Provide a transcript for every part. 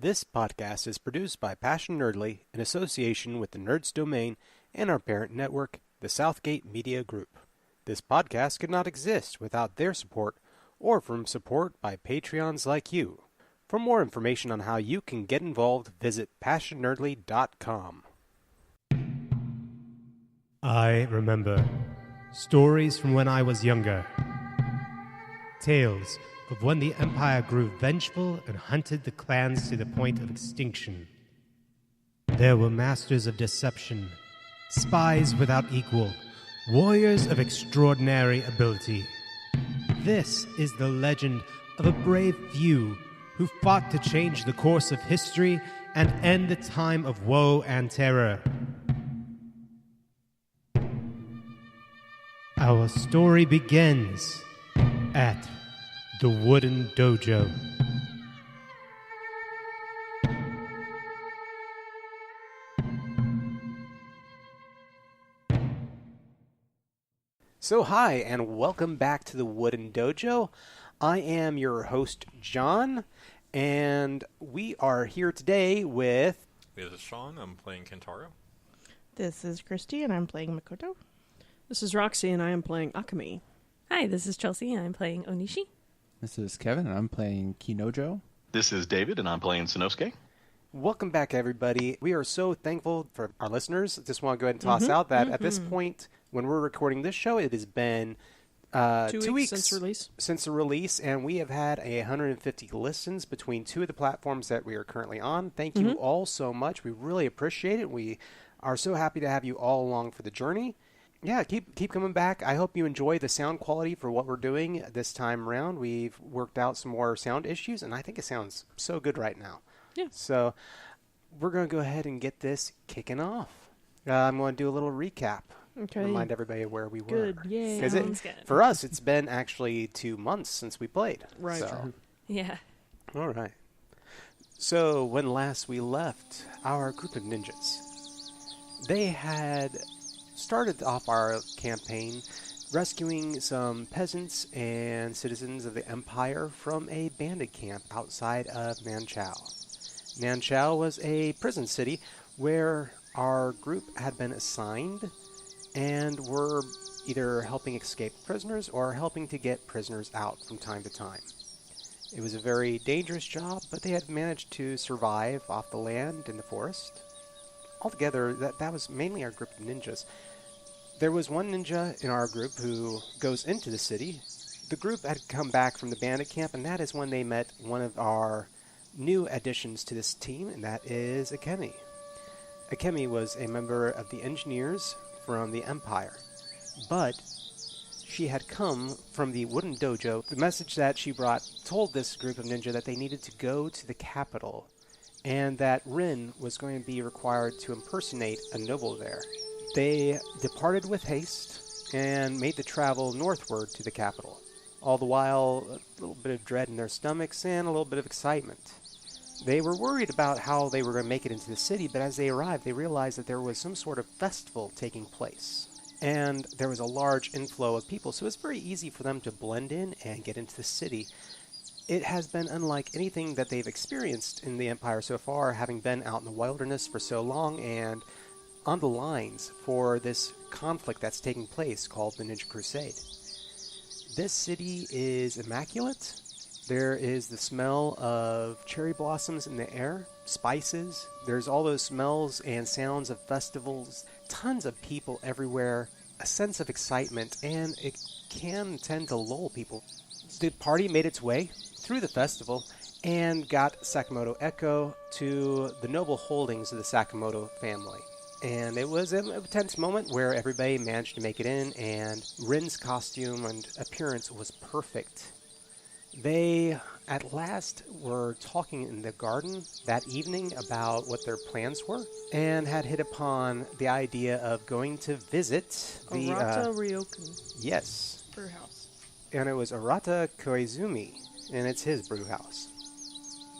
This podcast is produced by Passion Nerdly in association with the Nerds Domain and our parent network, the Southgate Media Group. This podcast could not exist without their support or from support by Patreons like you. For more information on how you can get involved, visit passionnerdly.com. I remember stories from when I was younger. Tales of when the Empire grew vengeful and hunted the clans to the point of extinction. There were masters of deception, spies without equal, warriors of extraordinary ability. This is the legend of a brave few who fought to change the course of history and end the time of woe and terror. Our story begins at the Wooden Dojo. So hi, and welcome back to the Wooden Dojo. I am your host, John, and we are here today with... This is Sean, I'm playing Kentaro. This is Cristi, and I'm playing Makoto. This is Roxy, and I am playing Akemi. Hi, this is Chelsey, and I'm playing Onishi. This is Kevin, and I'm playing Kinnojo. This is David, and I'm playing Sannosuke. Welcome back, everybody. We are so thankful for our listeners. Just want to go ahead and toss out that at this point, when we're recording this show, it has been 2 weeks since the release, and we have had 150 listens between two of the platforms that we are currently on. Thank you all so much. We really appreciate it. We are so happy to have you all along for the journey. Yeah, keep coming back. I hope you enjoy the sound quality for what we're doing this time around. We've worked out some more sound issues, and I think it sounds so good right now. Yeah. So we're going to go ahead and get this kicking off. I'm going to do a little recap. Okay. Remind everybody of where we were. Good, yay. Sounds good. For us, it's been actually 2 months since we played. Right. So. Yeah. All right. So when last we left our group of ninjas, they had started off our campaign rescuing some peasants and citizens of the Empire from a bandit camp outside of Nanchao. Nanchao was a prison city where our group had been assigned and were either helping escape prisoners or helping to get prisoners out from time to time. It was a very dangerous job, but they had managed to survive off the land in the forest. Altogether, that was mainly our group of ninjas. There was one ninja in our group who goes into the city. The group had come back from the bandit camp, and that is when they met one of our new additions to this team, and that is Akemi. Akemi was a member of the engineers from the Empire, but she had come from the Wooden Dojo. The message that she brought told this group of ninja that they needed to go to the capital, and that Rin was going to be required to impersonate a noble there. They departed with haste and made the travel northward to the capital, all the while a little bit of dread in their stomachs and a little bit of excitement. They were worried about how they were going to make it into the city, but as they arrived, they realized that there was some sort of festival taking place, and there was a large inflow of people, so it was very easy for them to blend in and get into the city. It has been unlike anything that they've experienced in the Empire so far, having been out in the wilderness for so long and on the lines for this conflict that's taking place called the Ninja Crusade. This city is immaculate. There is the smell of cherry blossoms in the air, spices. There's all those smells and sounds of festivals, tons of people everywhere, a sense of excitement, and it can tend to lull people. The party made its way through the festival and got Sakamoto Echo to the noble holdings of the Sakamoto family. And it was a tense moment where everybody managed to make it in, and Rin's costume and appearance was perfect. They, at last, were talking in the garden that evening about what their plans were, and had hit upon the idea of going to visit the... Arata Ryokans. Yes. Brewhouse. And it was Arata Koizumi, and it's his brewhouse.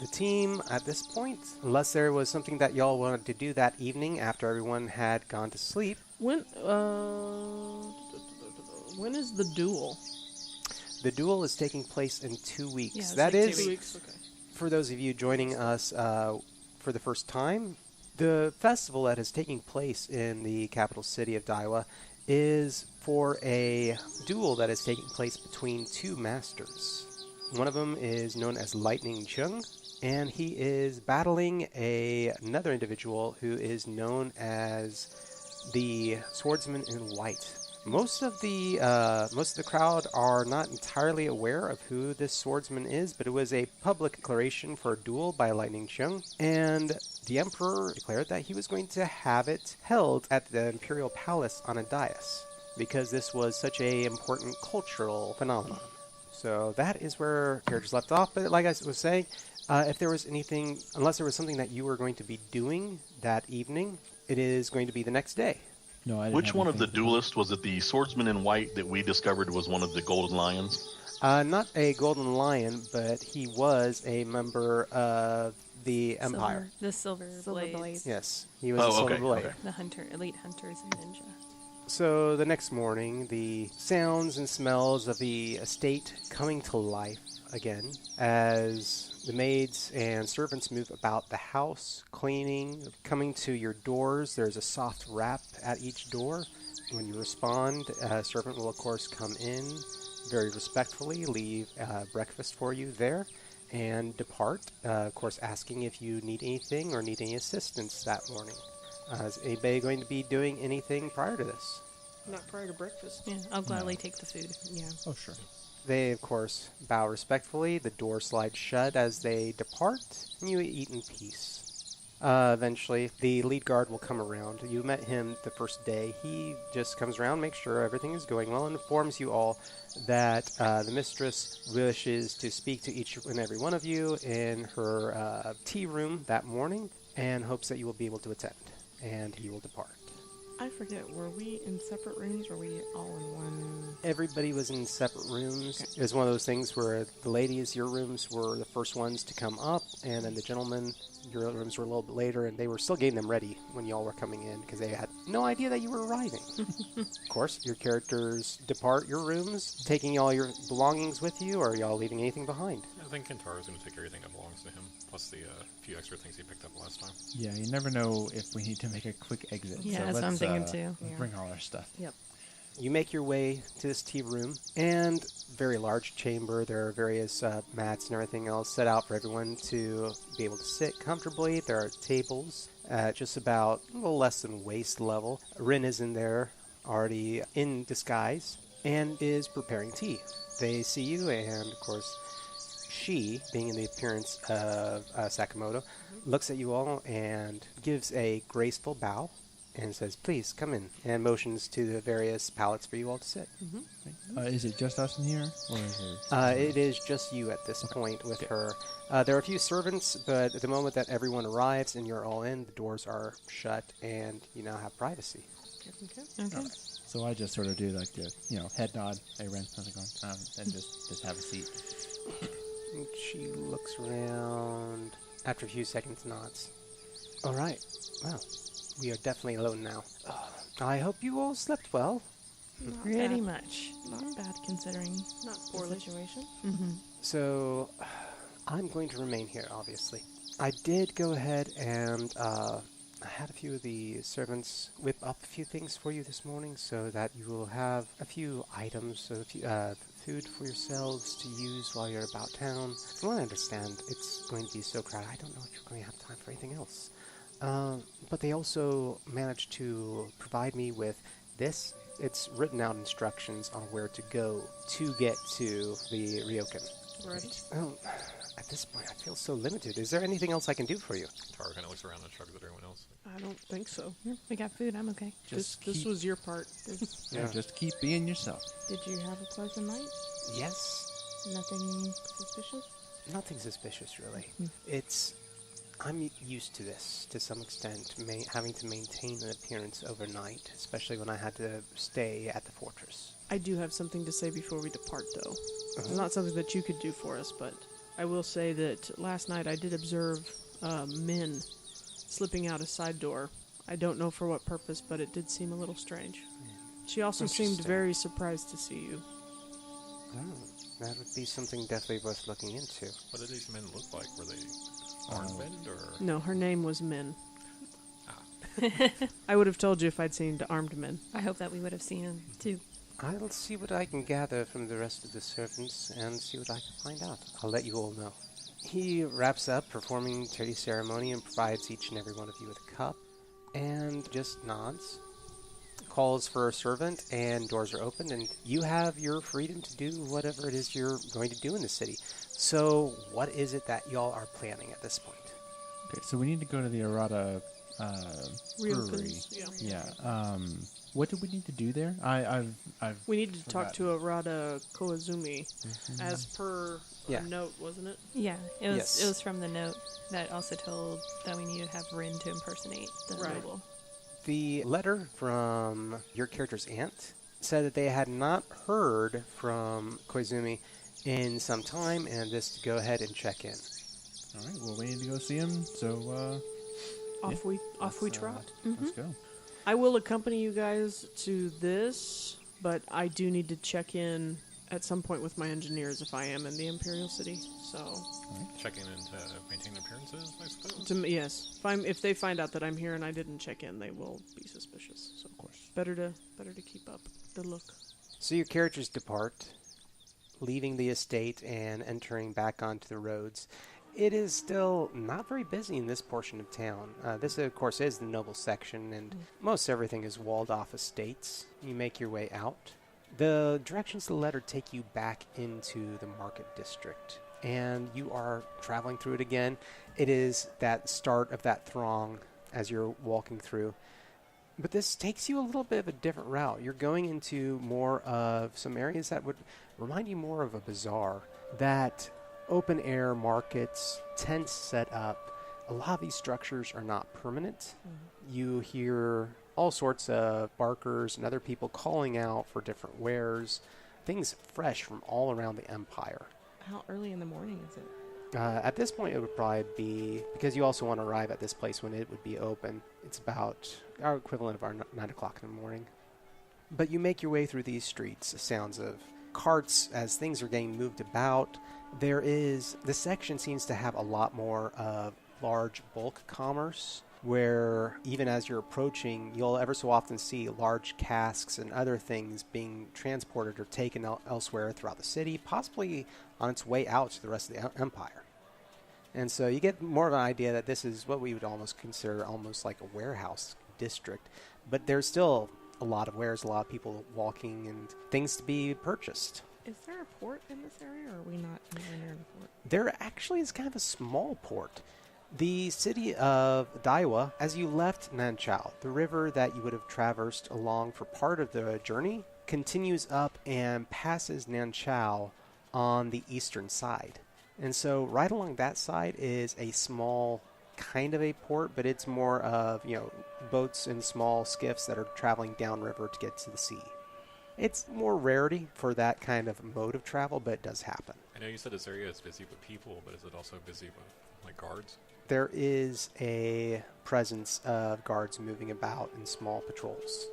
The team, at this point, unless there was something that y'all wanted to do that evening after everyone had gone to sleep. When is the duel? The duel is taking place in 2 weeks. Yeah, it's That like is 2 weeks. Okay. For those of you joining us for the first time, the festival that is taking place in the capital city of Daiwa is for a duel that is taking place between two masters. One of them is known as Lightning Chung, and he is battling another individual who is known as the Swordsman in White. Most of the crowd are not entirely aware of who this swordsman is, but it was a public declaration for a duel by Lightning Chung, and the Emperor declared that he was going to have it held at the Imperial Palace on a dais, because this was such a important cultural phenomenon. So that is where characters left off, but like I was saying, if there was anything, unless there was something that you were going to be doing that evening, it is going to be the next day. No, I didn't. Which one of the duelists was it? The swordsman in white that we discovered was one of the Golden Lions? Not a Golden Lion, but he was a member of the Empire. The Silver Blades. Blades. Yes, he was a Silver Blade. Okay. The elite hunters and ninja. So the next morning, the sounds and smells of the estate coming to life again as the maids and servants move about the house, cleaning, coming to your doors. There's a soft rap at each door. When you respond, a servant will, of course, come in very respectfully, leave breakfast for you there, and depart, of course, asking if you need anything or need any assistance that morning. Is anybody going to be doing anything prior to this? Not prior to breakfast. Yeah, I'll gladly take the food. Yeah. Oh, sure. They, of course, bow respectfully. The door slides shut as they depart, and you eat in peace. Eventually, the lead guard will come around. You met him the first day. He just comes around, makes sure everything is going well, and informs you all that the mistress wishes to speak to each and every one of you in her tea room that morning, and hopes that you will be able to attend. And he will depart. I forget, were we in separate rooms or were we all in one? Everybody was in separate rooms. Okay. It was one of those things where the ladies, your rooms were the first ones to come up, and then the gentlemen, your rooms were a little bit later, and they were still getting them ready when y'all were coming in because they had no idea that you were arriving. Of course, your characters depart your rooms, taking all your belongings with you, or are y'all leaving anything behind? I think Kentaro's going to take everything that belongs to him, plus the few extra things he picked up last time. Yeah, you never know if we need to make a quick exit. Yeah, so that's what I'm thinking too. Bring all our stuff. Yep. You make your way to this tea room, and very large chamber. There are various mats and everything else set out for everyone to be able to sit comfortably. There are tables at just about a little less than waist level. Rin is in there, already in disguise, and is preparing tea. They see you, and of course, she, being in the appearance of Sakamoto, looks at you all and gives a graceful bow. And says, please, come in, and motions to the various pallets for you all to sit. Mm-hmm. Is it just us in here? Or is it is just you at this point with her. There are a few servants, but at the moment that everyone arrives and you're all in, the doors are shut, and you now have privacy. Okay. Right. So I just sort of do like the, head nod. Hey, Ren, how's it going? And just have a seat. And she looks around. After a few seconds, nods. All right. Well. We are definitely alone now. I hope you all slept well. Pretty much. Not bad considering Not the poorly. situation. Mm-hmm. So, I'm going to remain here, obviously. I did go ahead and I had a few of the servants whip up a few things for you this morning so that you will have a few items, food for yourselves to use while you're about town. From what I understand, it's going to be so crowded, I don't know if you're going to have time for anything else. But they also managed to provide me with this. It's written out instructions on where to go to get to the Ryokan. Right. Oh, at this point, I feel so limited. Is there anything else I can do for you? Kentaro kind of looks around and shrugs at everyone else. I don't think so. Yeah, we got food. I'm okay. This was your part. Just keep being yourself. Did you have a pleasant night? Yes. Nothing suspicious? Nothing suspicious, really. I'm used to this, to some extent, having to maintain an appearance overnight, especially when I had to stay at the fortress. I do have something to say before we depart, though. It's not something that you could do for us, but I will say that last night I did observe men slipping out a side door. I don't know for what purpose, but it did seem a little strange. She also seemed very surprised to see you. Oh, That would be something definitely worth looking into. What did these men look like? Were they armed men or? No, her name was Min. I would have told you if I'd seen the armed men. I hope that we would have seen him too. I'll see what I can gather from the rest of the servants and see what I can find out. I'll let you all know. He wraps up performing tea ceremony and provides each and every one of you with a cup and just nods. Calls for a servant and doors are opened and you have your freedom to do whatever it is you're going to do in the city. So what is it that y'all are planning at this point? Okay, so we need to go to the Arata brewery. Ryokans, yeah. Yeah. What do we need to do there? I've We needed to talk to forgotten. Arata Koizumi, as per Yeah. a note, wasn't it? Yeah, it was. Yes. It was from the note that also told that we needed to have Rin to impersonate the Right. noble. The letter from your character's aunt said that they had not heard from Koizumi in some time and this to go ahead and check in. All right. Well, we need to go see him. So Off we let's, trot. Let's go. I will accompany you guys to this, but I do need to check in at some point with my engineers if I am in the Imperial City. So, Checking in to maintain appearances, I suppose. yes, if they find out that I'm here and I didn't check in, they will be suspicious. So, Of course. better to keep up the look. So your characters depart, leaving the estate and entering back onto the roads. It is still not very busy in this portion of town. This, of course, is the noble section, and most everything is walled-off estates. You make your way out. The directions to the letter take you back into the market district, and you are traveling through it again. It is that start of that throng as you're walking through. But this takes you a little bit of a different route. You're going into more of some areas that would remind you more of a bazaar. That open air markets, tents set up. A lot of these structures are not permanent. You hear all sorts of barkers and other people calling out for different wares. Things fresh from all around the empire. How early in the morning is it? At this point, it would probably be, because you also want to arrive at this place when it would be open, it's about our equivalent of our 9 o'clock in the morning. But you make your way through these streets, sounds of carts as things are getting moved about. This section seems to have a lot more of large bulk commerce, where even as you're approaching, you'll ever so often see large casks and other things being transported or taken elsewhere throughout the city, possibly on its way out to the rest of the empire. And so you get more of an idea that this is what we would almost consider almost like a warehouse district. But there's still a lot of wares, a lot of people walking, and things to be purchased. Is there a port in this area, or are we not anywhere near the port? There actually is kind of a small port. The city of Daiwa, as you left Nanchao, the river that you would have traversed along for part of the journey, continues up and passes Nanchao on the eastern side. And so right along that side is a small kind of a port, but it's more of, boats and small skiffs that are traveling downriver to get to the sea. It's more rarity for that kind of mode of travel, but it does happen. I know you said this area is busy with people, but is it also busy with, guards? There is a presence of guards moving about in small patrols.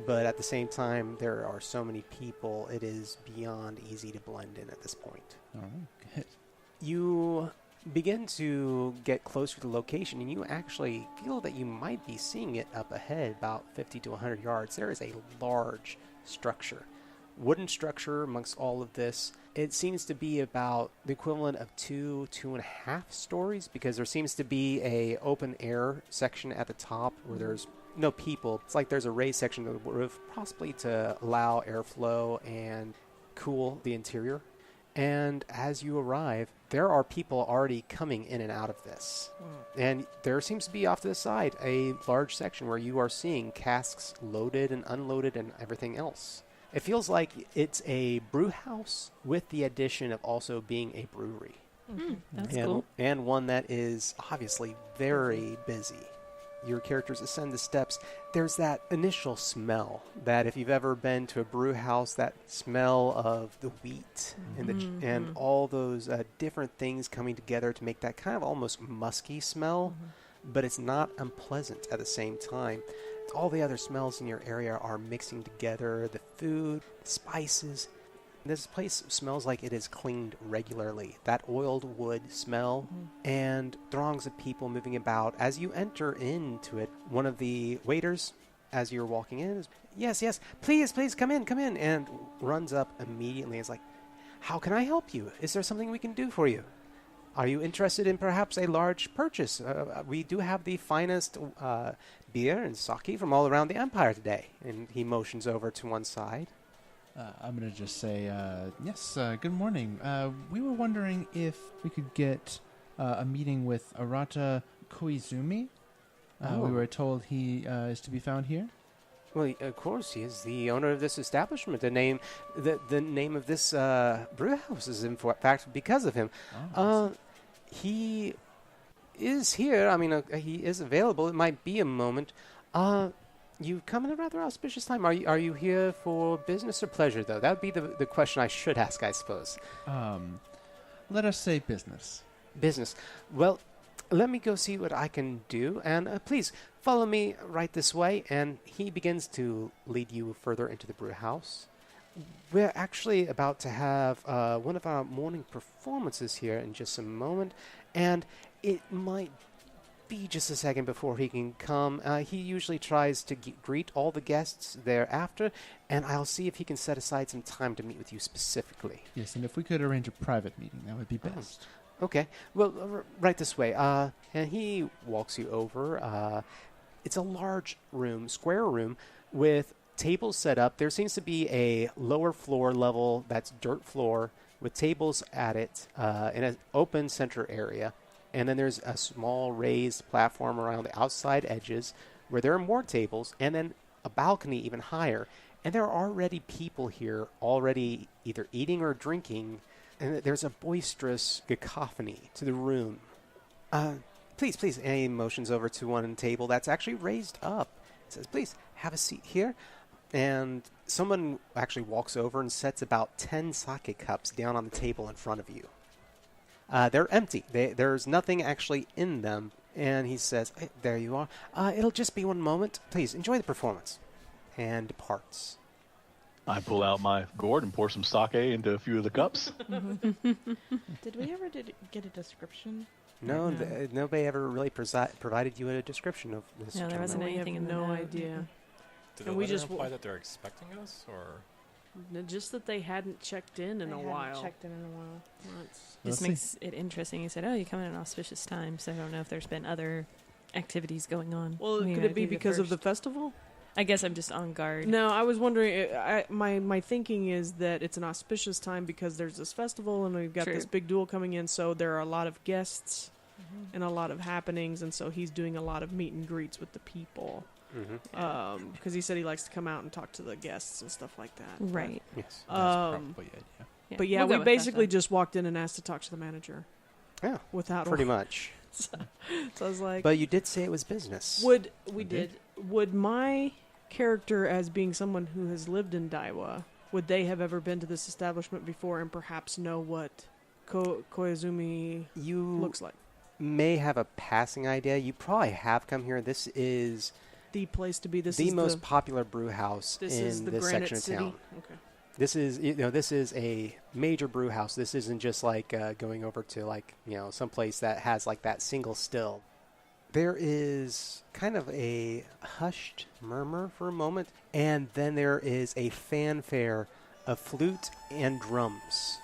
But at the same time, there are so many people, it is beyond easy to blend in at this point. All right. Good. You begin to get closer to the location, and you actually feel that you might be seeing it up ahead, about 50 to 100 yards. There is a large structure. Wooden structure amongst all of this. It seems to be about the equivalent of 2.5 stories, because there seems to be a open air section at the top where there's no people. It's like there's a raised section of the roof, possibly to allow airflow and cool the interior. And as you arrive, there are people already coming in and out of this. And there seems to be off to the side a large section where you are seeing casks loaded and unloaded and everything else. It feels like it's a brew house with the addition of also being a brewery. That's and, cool. and one that is obviously very busy. Your characters ascend the steps. There's that initial smell that if you've ever been to a brew house, that smell of the wheat and all those different things coming together to make that kind of almost musky smell, but it's not unpleasant at the same time. All the other smells in your area are mixing together, the food, the spices. This place smells like it is cleaned regularly. That oiled wood smell and throngs of people moving about. As you enter into it, one of the waiters, as you're walking in, is, yes, please, come in, and runs up immediately. It's like, how can I help you? Is there something we can do for you? Are you interested in perhaps a large purchase? We do have the finest beer and sake from all around the Empire today. And he motions over to one side. I'm going to just say, yes, good morning. We were wondering if we could get a meeting with Arata Koizumi. We were told he is to be found here. Well, of course, he is the owner of this establishment. The name of this brewhouse is in fact because of him. He is here. I mean, he is available. It might be a moment. You come in a rather auspicious time. Are you here for business or pleasure, though? That would be the question I should ask, I suppose. Let us say business. Business. Well, let me go see what I can do. And please, follow me right this way. And he begins to lead you further into the brew house. We're actually about to have one of our morning performances here in just a moment. And it might be just a second before he can come. He usually tries to greet all the guests thereafter, and I'll see if he can set aside some time to meet with you specifically. Yes, and if we could arrange a private meeting, that would be best. Okay. Well, right this way. And he walks you over. It's a large room, square room, with tables set up. There seems to be a lower floor level that's dirt floor with tables at it in an open center area. And then there's a small raised platform around the outside edges where there are more tables, and then a balcony even higher. And there are already people here already either eating or drinking, and there's a boisterous cacophony to the room. Please, and he motions over to one table that's actually raised up. He says, please, have a seat here. And someone actually walks over and sets about 10 sake cups down on the table in front of you. They're empty. There's nothing actually in them. And he says, hey, there you are. It'll just be one moment. Please, enjoy the performance. And departs. I pull out my gourd and pour some sake into a few of the cups. Did we ever get a description? No, nobody ever really provided you a description of this. No, there wasn't anything in the no note. idea. Did And the we letter just imply that they're expecting us, or Just that they hadn't checked in a while. Checked in a while. Just makes it interesting. He said, "Oh, you come in an auspicious time." So I don't know if there's been other activities going on. Well, could it be because of the festival? I guess I'm just on guard. No, I was wondering. My thinking is that it's an auspicious time because there's this festival and we've got this big duel coming in, so there are a lot of guests and a lot of happenings, and so he's doing a lot of meet and greets with the people. Because he said he likes to come out and talk to the guests and stuff like that. Right. But, yes. That's probably it, yeah. But yeah, we basically just walked in and asked to talk to the manager. Yeah. Without pretty much. So I was like, but you did say it was business. Would my character, as being someone who has lived in Daiwa, would they have ever been to this establishment before and perhaps know what Koizumi looks like? May have a passing idea. You probably have come here. This is the place to be. This the is most popular brew house in this section of town. Okay. This is a major brew house. This isn't just like going over to some place that has like that single still. There is kind of a hushed murmur for a moment, and then there is a fanfare of flute and drums.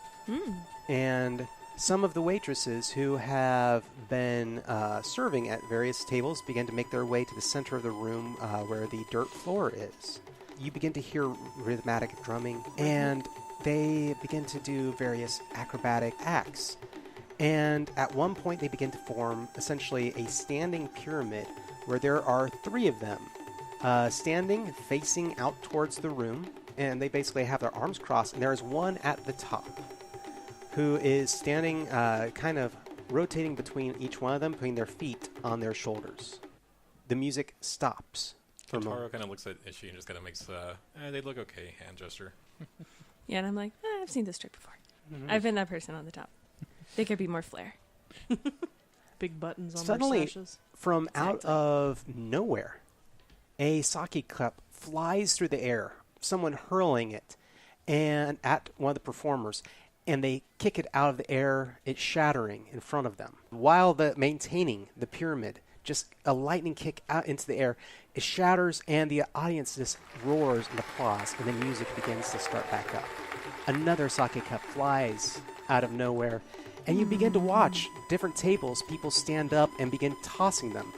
And some of the waitresses who have been serving at various tables begin to make their way to the center of the room where the dirt floor is. You begin to hear rhythmic drumming, and they begin to do various acrobatic acts. And at one point, they begin to form essentially a standing pyramid where there are three of them standing, facing out towards the room, and they basically have their arms crossed, and there is one at the top who is standing kind of rotating between each one of them, putting their feet on their shoulders. The music stops. Kentaro kind of looks at Ishi and just kind of makes they look okay hand gesture. Yeah, and I'm like, I've seen this trick before. I've been that person on the top. They could be more flair. Big buttons on Suddenly, their sashes. From out of nowhere, a sake cup flies through the air, someone hurling it, and at one of the performers, and they kick it out of the air, it's shattering in front of them. While maintaining the pyramid, just a lightning kick out into the air, it shatters, and the audience just roars in applause, and the music begins to start back up. Another sake cup flies out of nowhere, and you begin to watch different tables. People stand up and begin tossing them.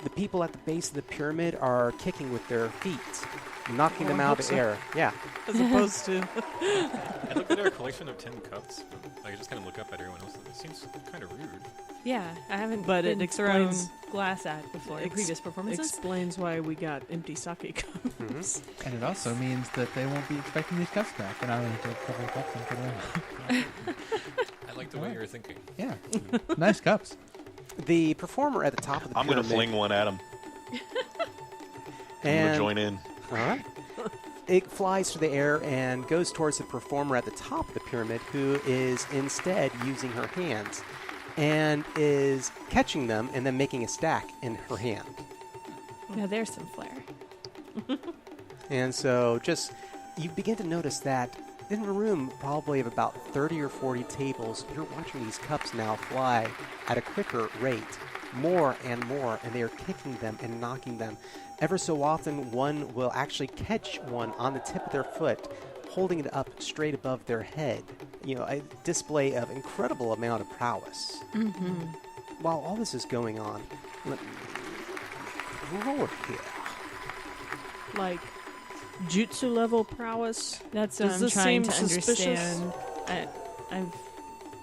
The people at the base of the pyramid are kicking with their feet, knocking them out of the air. Yeah. As opposed to... I looked at our collection of 10 cups, but I just kind of look up at everyone else. It seems kind of rude. Yeah, I haven't But been it explains- thrown glass at before in previous performances. explains why we got empty sake cups. And it also means that they won't be expecting these cups back, and I'll only take a couple of cups and put them away. I like the way you're thinking. Yeah, nice cups. The performer at the top of the I'm going pyramid... to fling one at him. I'm going to and join in. All right. It flies through the air and goes towards the performer at the top of the pyramid, who is instead using her hands and is catching them and then making a stack in her hand. Now there's some flair. And so just you begin to notice that in a room probably of about 30 or 40 tables, you're watching these cups now fly at a quicker rate, more and more, and they are kicking them and knocking them. Ever so often, one will actually catch one on the tip of their foot, holding it up straight above their head. You know, a display of incredible amount of prowess. Mm-hmm. While all this is going on, let me roll here. Like, jutsu level prowess. That's Does what I'm this trying seem to suspicious? understand.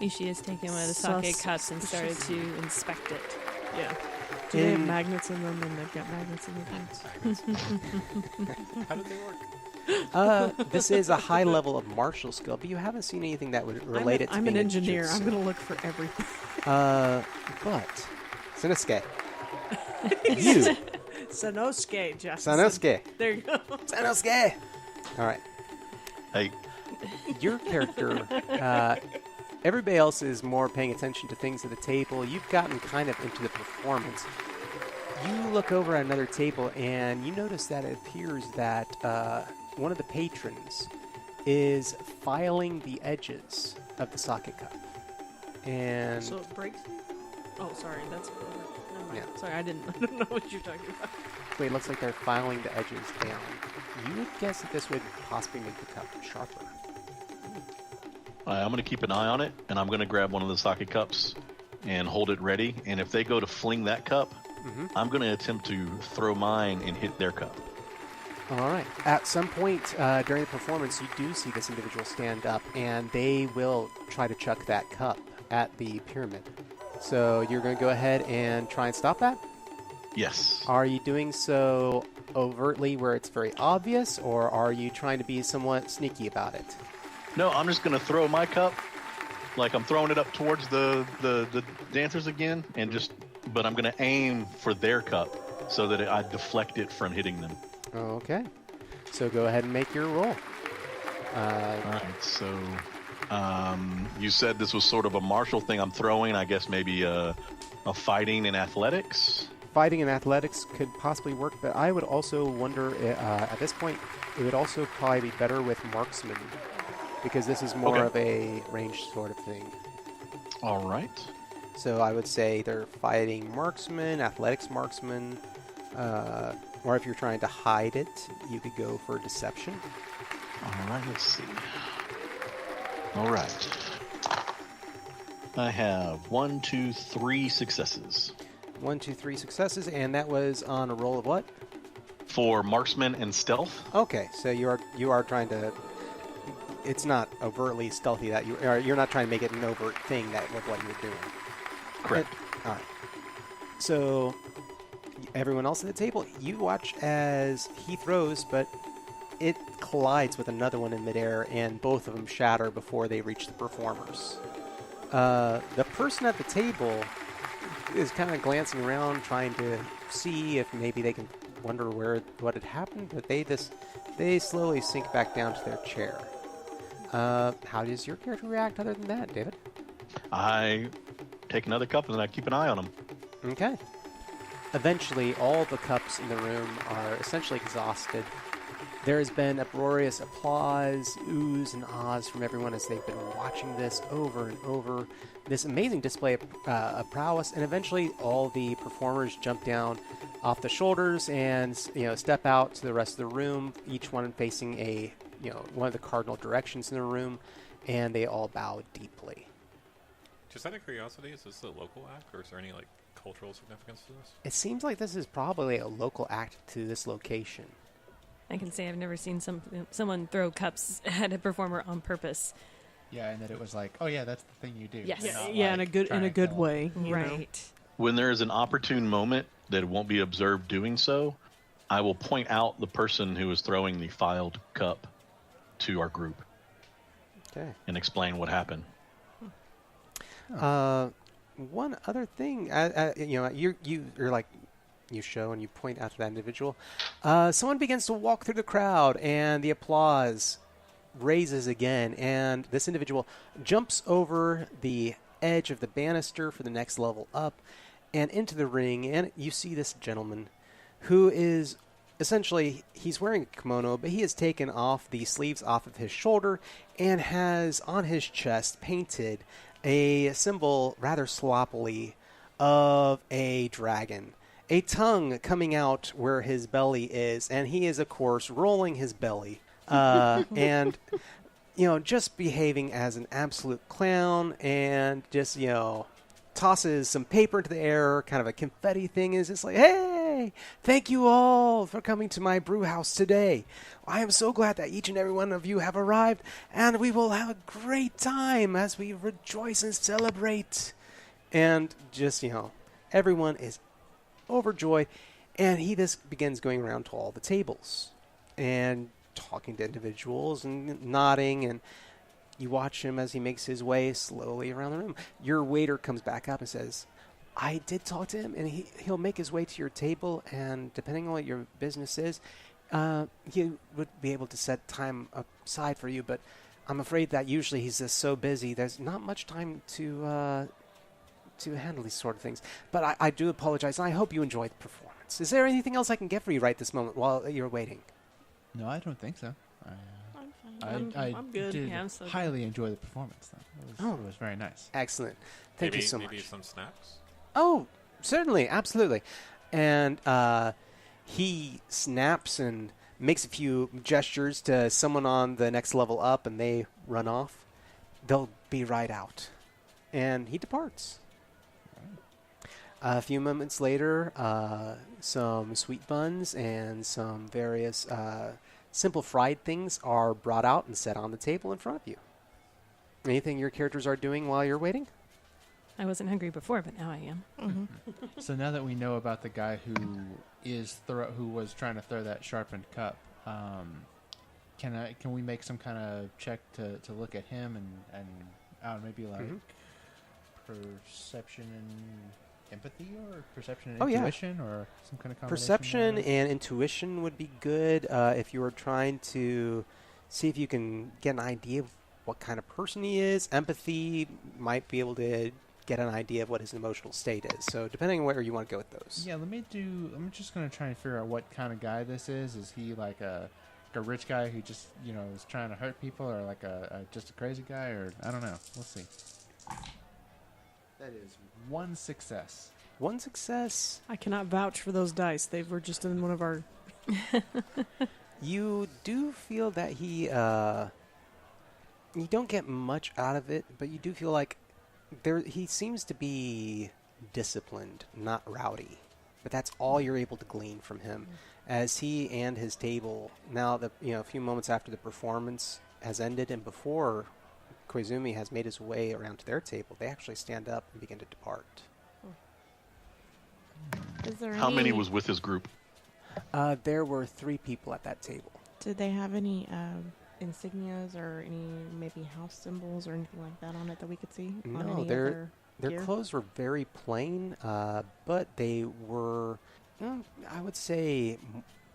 Ishi has taken one of the sake cups and started to inspect it. Yeah. Do they have magnets in them, and they've got magnets in their hands? How did they work? This is a high level of martial skill, but you haven't seen anything that would relate it to I'm being an a engineer. jutsu. I'm going to look for everything. But Sannosuke, you, Sannosuke, Justin. Sannosuke, There you go. Sannosuke. All right, Hey, your character. Everybody else is more paying attention to things at the table. You've gotten kind of into the performance. You look over at another table and you notice that it appears that one of the patrons is filing the edges of the sake cup. And So it breaks? Oh, sorry. That's... Never mind. Yeah. Sorry, I don't know what you're talking about. wait, it looks like they're filing the edges down. You would guess that this would possibly make the cup sharper. I'm going to keep an eye on it, and I'm going to grab one of the sake cups and hold it ready. And if they go to fling that cup, I'm going to attempt to throw mine and hit their cup. All right. At some point during the performance, you do see this individual stand up, and they will try to chuck that cup at the pyramid. So you're going to go ahead and try and stop that? Yes. Are you doing so overtly where it's very obvious, or are you trying to be somewhat sneaky about it? No, I'm just going to throw my cup, like I'm throwing it up towards the dancers again, and but I'm going to aim for their cup so that I deflect it from hitting them. Okay. So go ahead and make your roll. All right, so you said this was sort of a martial thing I'm throwing. I guess maybe a fighting in athletics. Fighting and athletics could possibly work, but I would also wonder, at this point, it would also probably be better with marksman, because this is more of a ranged sort of thing. All right. So I would say they're fighting marksman, athletics marksman, or if you're trying to hide it, you could go for deception. All right, let's see. All right. I have 1, 2, 3 successes. 1, 2, 3 successes, and that was on a roll of what? For marksman and stealth. Okay, so you are trying to. It's not overtly stealthy that you're not trying to make it an overt thing that with what you're doing. Correct. All right. So everyone else at the table, you watch as he throws, but it collides with another one in midair, and both of them shatter before they reach the performers. The person at the table is kind of glancing around, trying to see if maybe they can wonder what had happened, but they slowly sink back down to their chair. How does your character react other than that, David? I take another cup and I keep an eye on them. Okay. Eventually, all the cups in the room are essentially exhausted. There has been uproarious applause, oohs, and ahs from everyone as they've been watching this over and over. This amazing display of prowess, and eventually all the performers jump down off the shoulders and step out to the rest of the room, each one facing one of the cardinal directions in the room, and they all bow deeply. Just out of curiosity, is this a local act, or is there any cultural significance to this? It seems like this is probably a local act to this location. I can say I've never seen someone throw cups at a performer on purpose. Yeah, and that it was like, oh yeah, that's the thing you do. Yes. Not Yeah, like in a good kill. way. you know. Right. When there is an opportune moment that won't be observed doing so, I will point out the person who is throwing the filed cup to our group Okay. and explain what happened. One other thing, you're like, you show and you point out to that individual. Someone begins to walk through the crowd, and the applause raises again, and this individual jumps over the edge of the banister for the next level up and into the ring, and you see this gentleman who is essentially, he's wearing a kimono, but he has taken off the sleeves off of his shoulder and has on his chest painted a symbol rather sloppily of a dragon. A tongue coming out where his belly is, and he is, of course, rolling his belly. And, just behaving as an absolute clown, and just, tosses some paper into the air, kind of a confetti thing, is just like, hey, thank you all for coming to my brew house today. I am so glad that each and every one of you have arrived, and we will have a great time as we rejoice and celebrate. And just, everyone is overjoyed, and he just begins going around to all the tables and talking to individuals and nodding, and you watch him as he makes his way slowly around the room. Your waiter comes back up and says, I did talk to him, and he'll make his way to your table, and depending on what your business is, he would be able to set time aside for you, but I'm afraid that usually he's just so busy, there's not much time to handle these sort of things. But I do apologize, and I hope you enjoy the performance. Is there anything else I can get for you right this moment while you're waiting? No, I don't think so. I'm fine. I'm good. did Yeah, I'm so good. highly enjoy the performance, though. It was very nice. Excellent. Thank you so Maybe much. some snacks? Oh, certainly, absolutely. And he snaps and makes a few gestures to someone on the next level up, and they run off. They'll be right out. And he departs. A few moments later, some sweet buns and some various simple fried things are brought out and set on the table in front of you. Anything your characters are doing while you're waiting? I wasn't hungry before, but now I am. Mm-hmm. So now that we know about the guy who was trying to throw that sharpened cup, can we make some kind of check to look at him and maybe like perception and empathy, or perception and intuition, or some kind of combination? Perception and intuition would be good if you were trying to see if you can get an idea of what kind of person he is. Empathy might be able to get an idea of what his emotional state is. So depending on where you want to go with those. Yeah, I'm just going to try and figure out what kind of guy this is. Is he like a rich guy who just, is trying to hurt people, or like just a crazy guy, or I don't know. We'll see. That is one success. One success. I cannot vouch for those dice. They were just in one of our... You do feel that he... you don't get much out of it, but you do feel like he seems to be disciplined, not rowdy. But that's all you're able to glean from him. As he and his table, now a few moments after the performance has ended and before Koizumi has made his way around to their table, they actually stand up and begin to depart. Is there How many any- was with his group? There were 3 people at that table. Did they have any insignias or any maybe house symbols or anything like that on it that we could see? On No, any of their gear? clothes were very plain, but they were, I would say,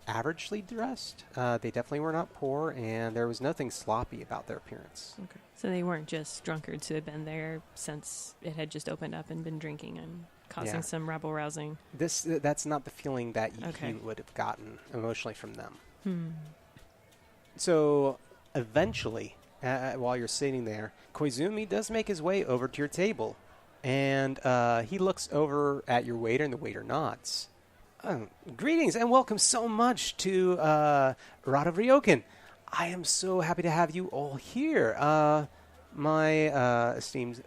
averagely dressed. They definitely were not poor, and there was nothing sloppy about their appearance. Okay. So they weren't just drunkards who had been there since it had just opened up and been drinking and causing Yeah. some rabble-rousing. That's not the feeling that Okay. you would have gotten emotionally from them. So, eventually, while you're sitting there, Koizumi does make his way over to your table. And he looks over at your waiter, and the waiter nods. Greetings, and welcome so much to Arata Ryokans. I am so happy to have you all here. My esteemed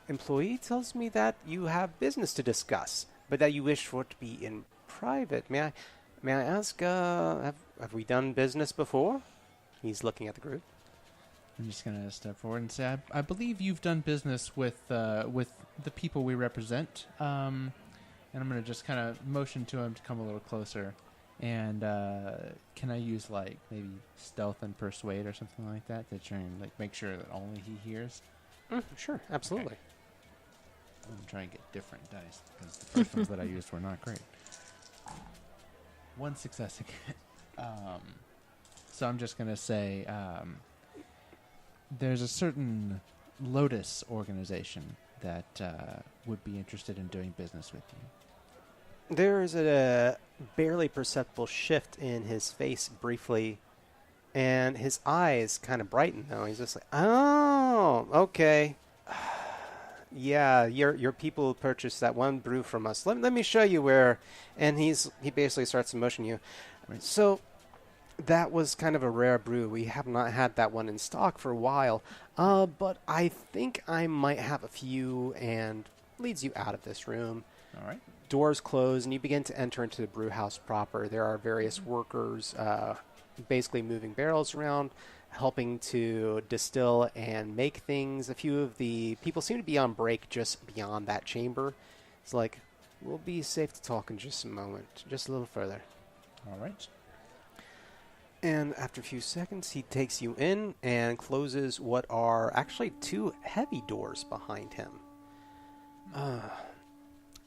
employee tells me that you have business to discuss, but that you wish for it to be in private. May I ask, have we done business before? He's looking at the group. I'm just going to step forward and say, I believe you've done business with the people we represent. And I'm going to just kind of motion to him to come a little closer. And can I use, like, maybe stealth and persuade or something like that to try and, like, make sure that only he hears? Sure, absolutely. Okay. I'm trying to get different dice because the first ones that I used were not great. One success again. So I'm just going to say there's a certain Lotus organization that would be interested in doing business with you. There is a barely perceptible shift in his face briefly, and his eyes kind of brighten, though. He's just like, oh, okay. Yeah, your people purchased that one brew from us. Let me show you where. And he basically starts to motion you. Right. So that was kind of a rare brew. We have not had that one in stock for a while. But I think I might have a few, and leads you out of this room. All right. Doors close, and you begin to enter into the brew house proper. There are various workers basically moving barrels around, helping to distill and make things. A few of the people seem to be on break just beyond that chamber. It's like, we'll be safe to talk in just a moment, just a little further. All right. And after a few seconds, he takes you in and closes what are actually two heavy doors behind him.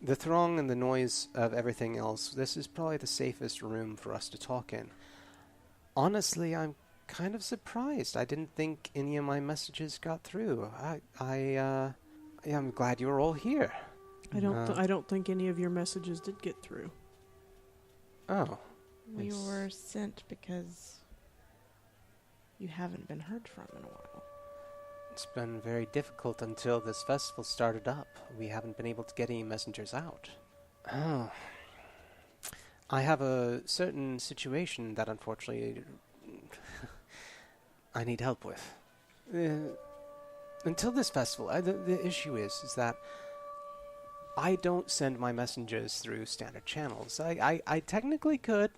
The throng and the noise of everything else, this is probably the safest room for us to talk in. Honestly, I'm kind of surprised. I didn't think any of my messages got through. I'm glad you were all here. I don't think any of your messages did get through. Oh. We were sent because you haven't been heard from in a while. It's been very difficult until this festival started up. We haven't been able to get any messengers out. Oh. I have a certain situation that unfortunately I need help with. Until this festival, the issue is that I don't send my messengers through standard channels. I technically could,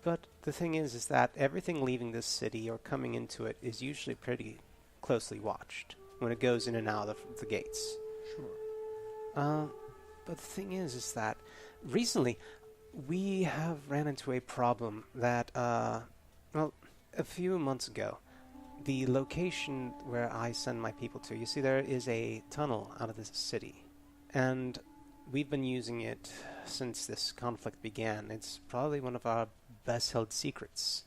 but the thing is that everything leaving this city or coming into it is usually pretty closely watched when it goes in and out of the gates. Sure. But the thing is that recently we have ran into a problem that, a few months ago, the location where I send my people to, you see there is a tunnel out of this city, and we've been using it since this conflict began. It's probably one of our best-held secrets.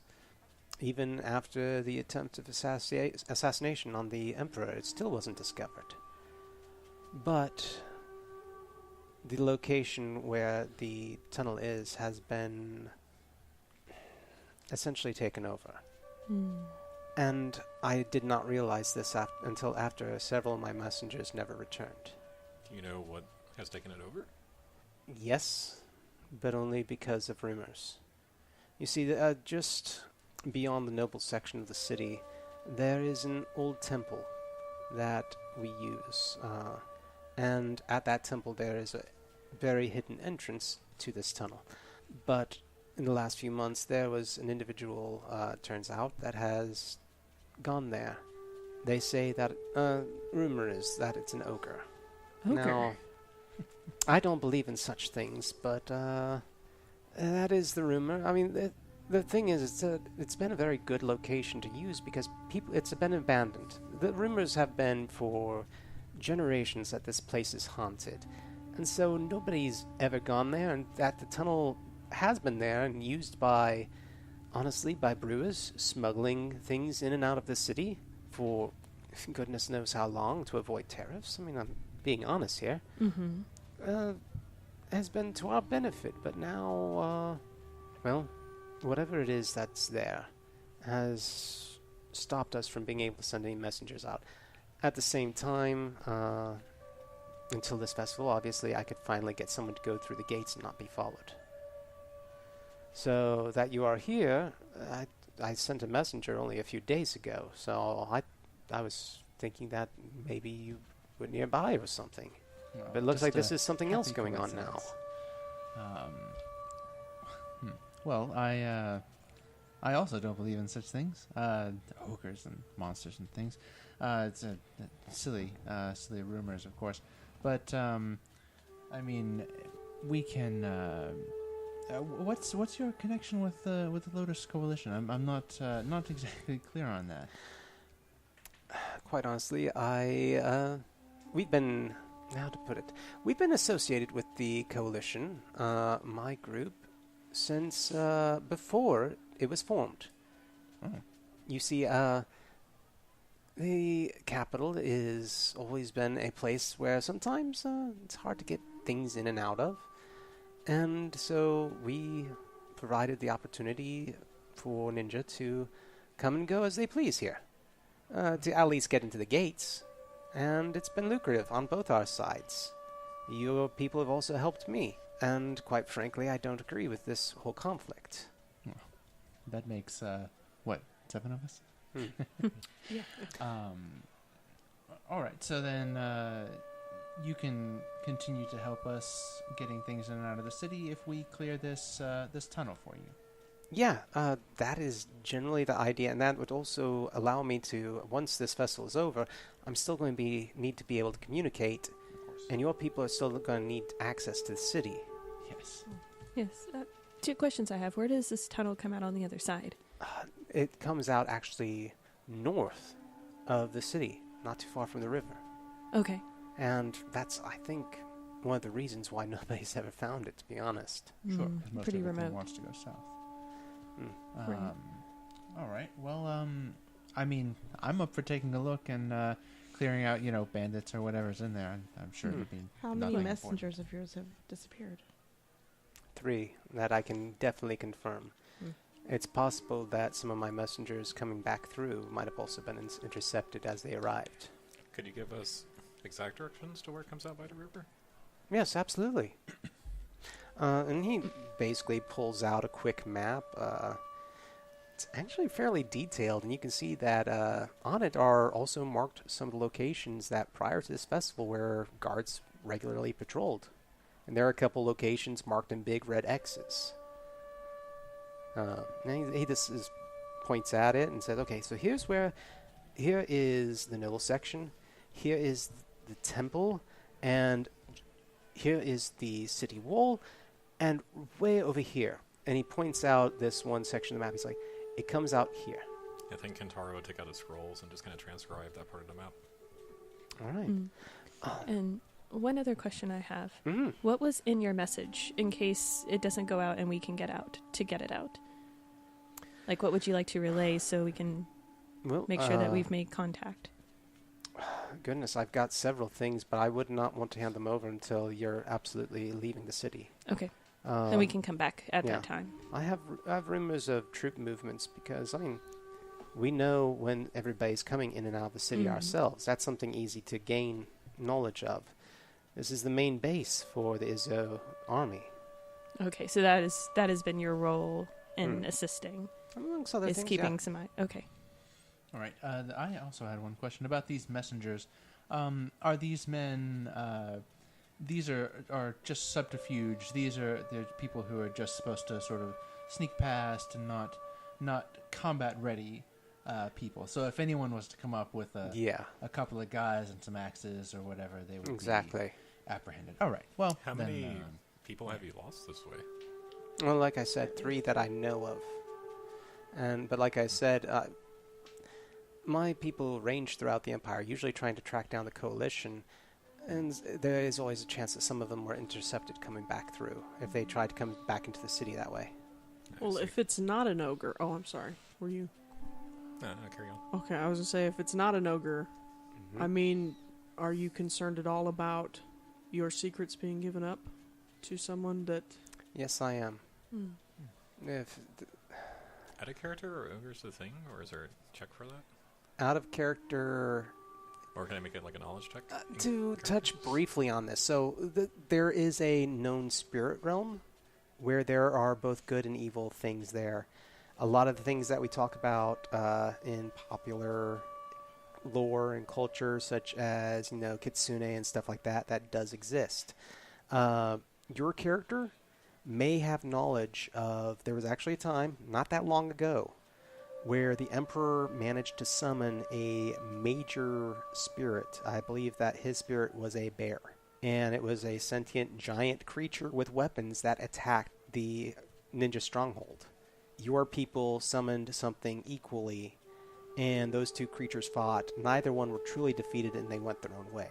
Even after the attempt of assassination on the Emperor, it still wasn't discovered. But the location where the tunnel is has been essentially taken over. And I did not realize this until after several of my messengers never returned. Do you know what has taken it over? Yes, but only because of rumors. You see, just beyond the noble section of the city, there is an old temple that we use. And at that temple there is a very hidden entrance to this tunnel. But in the last few months there was an individual, turns out, that has gone there. They say that, rumor is that it's an ogre. Now, I don't believe in such things, but that is the rumor. I mean, the thing is, it's been a very good location to use because it's been abandoned. The rumors have been for generations that this place is haunted. And so nobody's ever gone there, and that the tunnel has been there and used by, honestly, by brewers smuggling things in and out of the city for goodness knows how long to avoid tariffs. I mean, I'm being honest here. Has been to our benefit, but now, whatever it is that's there has stopped us from being able to send any messengers out. At the same time, until this festival, obviously, I could finally get someone to go through the gates and not be followed. So that you are here, I sent a messenger only a few days ago, so I was thinking that maybe you were nearby or something. No, But it looks just like a this is something else happy going on now. coincidence. Well, I also don't believe in such things. Ogres and monsters and things. It's silly rumors, of course. But I mean, we can. What's your connection with the Lotus Coalition? I'm not exactly clear on that. Quite honestly, we've been, how to put it, we've been associated with the coalition, my group, since before it was formed. Oh. You see, the capital is always been a place where sometimes it's hard to get things in and out of. And so we provided the opportunity for Ninja to come and go as they please here. To at least get into the gates. And it's been lucrative on both our sides. Your people have also helped me. And quite frankly, I don't agree with this whole conflict. That makes 7 of us? Yeah. All right. So then you can continue to help us getting things in and out of the city if we clear this tunnel for you. Yeah, that is generally the idea, and that would also allow me to, once this festival is over, I'm still going to need to be able to communicate, and your people are still going to need access to the city. Yes. Yes. 2 questions I have. Where does this tunnel come out on the other side? It comes out actually north of the city, not too far from the river. Okay. And that's, I think, one of the reasons why nobody's ever found it, to be honest. Sure. 'Cause most Pretty everything remote. wants to go south. Right. All right. Well, I mean, I'm up for taking a look and clearing out, bandits or whatever's in there. I'm sure it'd be How many nothing messengers of yours have disappeared? 3, that I can definitely confirm. It's possible that some of my messengers coming back through might have also been intercepted as they arrived. Could you give us exact directions to where it comes out by the river? Yes, absolutely. And he basically pulls out a quick map. It's actually fairly detailed, and you can see that on it are also marked some of the locations that prior to this festival where guards regularly patrolled. And there are a couple locations marked in big red X's. And he just points at it and says, okay, so here is the noble section, here is the temple, and here is the city wall, and way over here. And he points out this one section of the map. He's like, it comes out here. I think Kentaro would take out his scrolls and just kind of transcribe that part of the map. All right. And one other question I have. Mm-hmm. What was in your message in case it doesn't go out and we can get it out? Like, what would you like to relay so we can make sure that we've made contact? Goodness, I've got several things, but I would not want to hand them over until you're absolutely leaving the city. Okay. Then we can come back at that time. I have rumors of troop movements because, we know when everybody's coming in and out of the city ourselves. That's something easy to gain knowledge of. This is the main base for the Izou army. Okay, so that has been your role in assisting. Amongst other is things, keeping some eye. Okay. All right. I also had one question about these messengers. Are these men? These are just subterfuge. They're people who are just supposed to sort of sneak past and not combat ready people. So if anyone was to come up with a couple of guys and some axes or whatever, they would be apprehended. All right. Well, How many people have you lost this way? Well, like I said, 3 that I know of. But like I said, my people range throughout the Empire, usually trying to track down the Coalition, and there is always a chance that some of them were intercepted coming back through, if they tried to come back into the city that way. Well, if it's not an ogre... Oh, I'm sorry. Were you... No, carry on. Okay, I was going to say, if it's not an ogre, I mean, are you concerned at all about your secrets being given up to someone that... Yes, I am. out of character, or ogre's the thing, or is there a check for that? Out of character. Or can I make it like a knowledge check? To touch briefly on this, so there is a known spirit realm where there are both good and evil things there. A lot of the things that we talk about in popular lore and culture, such as, kitsune and stuff like that, that does exist. Your character may have knowledge of, there was actually a time, not that long ago, where the Emperor managed to summon a major spirit. I believe that his spirit was a bear. And it was a sentient giant creature with weapons that attacked the ninja stronghold. Your people summoned something equally, and those two creatures fought. Neither one were truly defeated, and they went their own way.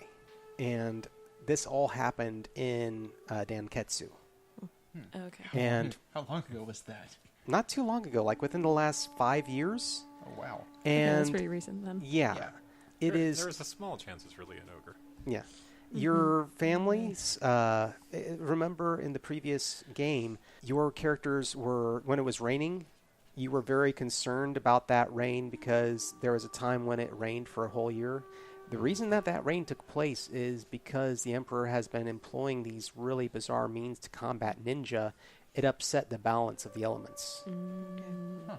And this all happened in Danketsu. Okay. And how long ago was that? Not too long ago, like within the last 5 years. Oh, wow. And that's pretty recent then. Yeah. It is. There's a small chance it's really an ogre. Yeah. Your families, remember in the previous game, your characters were, when it was raining, you were very concerned about that rain because there was a time when it rained for a whole year. The reason that rain took place is because the Emperor has been employing these really bizarre means to combat ninja. It upset the balance of the elements. Huh.